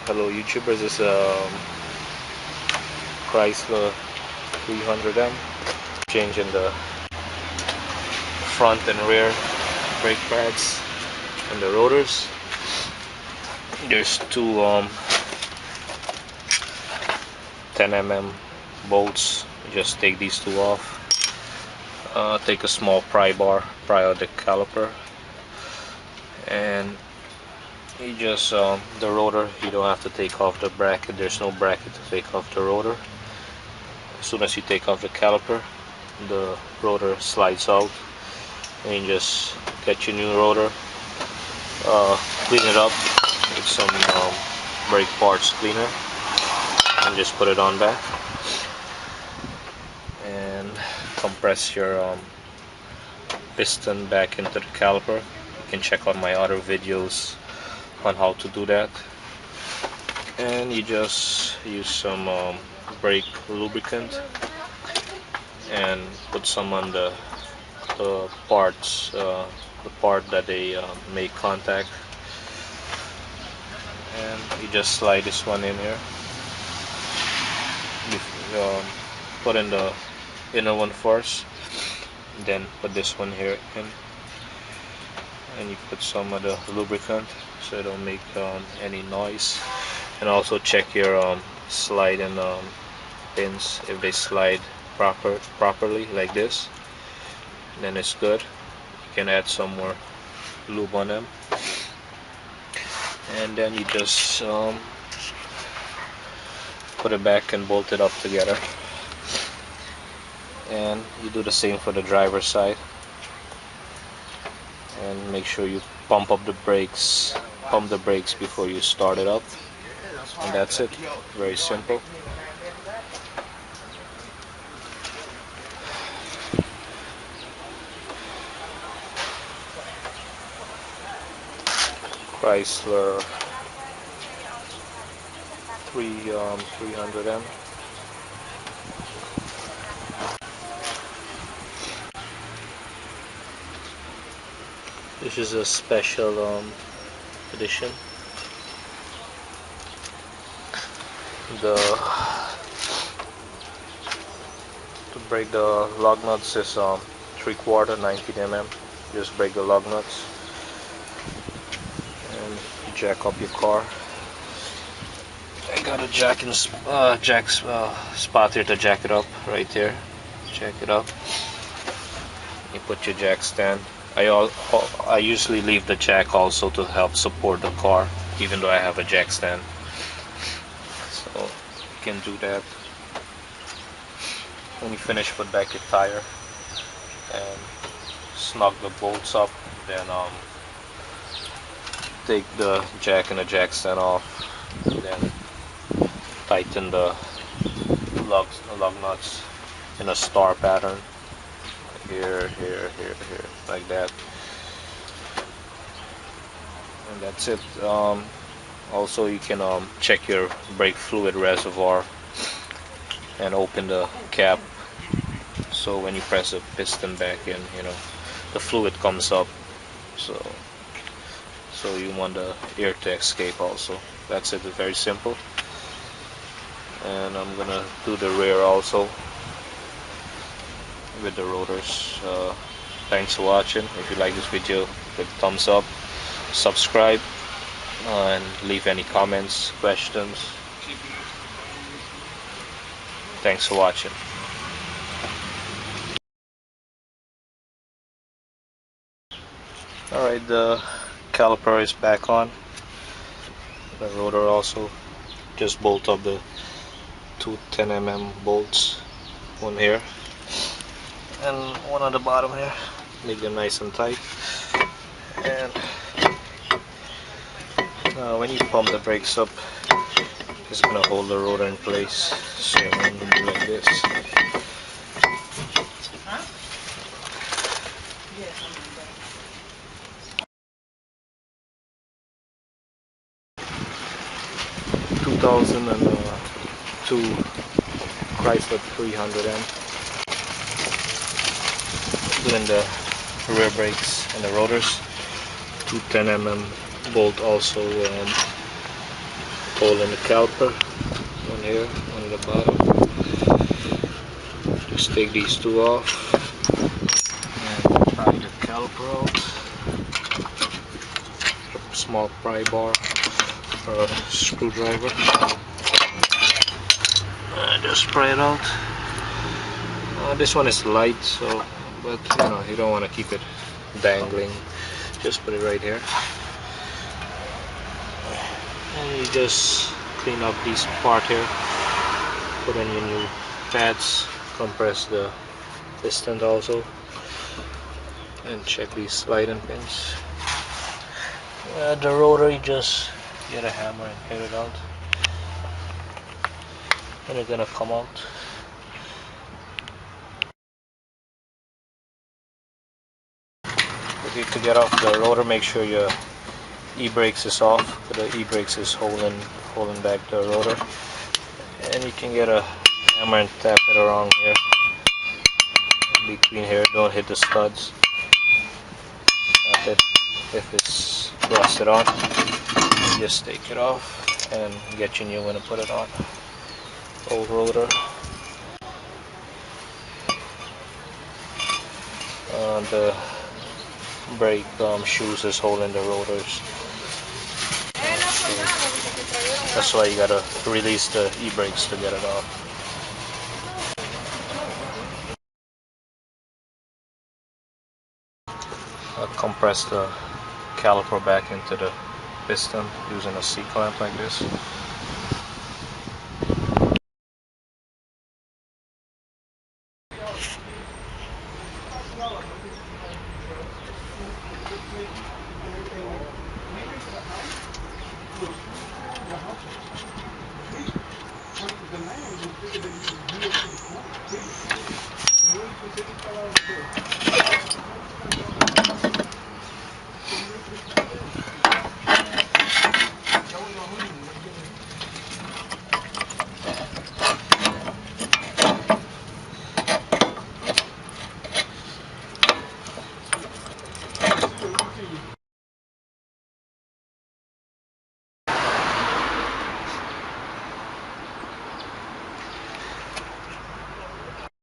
Hello YouTubers, this is Chrysler 300M. Changing the front and rear brake pads and the rotors. There's two 10 mm bolts. Just take these two off. Take a small pry out the caliper, and you just the rotor, you don't have to take off the bracket. There's no bracket to take off the rotor. As soon as you take off the caliper, the rotor slides out, and you just get your new rotor, clean it up with some brake parts cleaner, and just put it on back, and compress your piston back into the caliper. You can check out my other videos on how to do that. And you just use some brake lubricant and put some on the parts, the part that they make contact, and you just slide this one in here. Put in the inner one first, then put this one here in, and you put some of the lubricant so it don't make any noise. And also check your sliding pins. If they slide properly like this, then it's good. You can add some more lube on them, and then you just put it back and bolt it up together. And you do the same for the driver's side, and make sure you pump the brakes before you start it up. And that's it. Very simple. Chrysler 300M. This is a special edition. To break the lug nuts is 3/4 19 mm. Just break the lug nuts and jack up your car. I got a jack spot here to jack it up right here. Jack it up. You put your jack stand. I usually leave the jack also to help support the car, even though I have a jack stand. So you can do that. When you finish, put back your tire and snug the bolts up. Then take the jack and the jack stand off, and then tighten the lug nuts in a star pattern. Here, like that. And that's it. Also, you can check your brake fluid reservoir and open the cap, so when you press the piston back in, the fluid comes up. So you want the air to escape also. That's it. It's very simple. And I'm gonna do the rear also with the rotors. Thanks for watching. If you like this video, click thumbs up, subscribe, and leave any comments, questions. Thanks for watching. Alright, the caliper is back on. The rotor also. Just bolt up the two 10 mm bolts, one here and one on the bottom here. Make them nice and tight. And when you pump the brakes up, it's gonna hold the rotor in place. So I'm gonna do like this. Huh? 2002 Chrysler 300M. Doing the rear brakes and the rotors. Two 10 mm bolt also hole in the caliper, one here, one at the bottom. Just take these two off and pry the caliper out. A small pry bar or a screwdriver. Just pry it out. This one is light, so but you don't want to keep it dangling. Just put it right here, and you just clean up this part here. Put in your new pads. Compress the piston also, and check these sliding pins. The rotor, you just get a hammer and hit it out, and it's gonna come out. Okay, to get off the rotor, make sure your e-brakes is off. The e-brakes is holding back the rotor, and you can get a hammer and tap it around here. Between here, don't hit the studs. Tap it. If it's rusted on, just take it off and get your new one and put it on. Old rotor. The brake shoes is holding the rotors. So that's why you gotta release the e-brakes to get it off. Compress the caliper back into the piston using a C-clamp like this.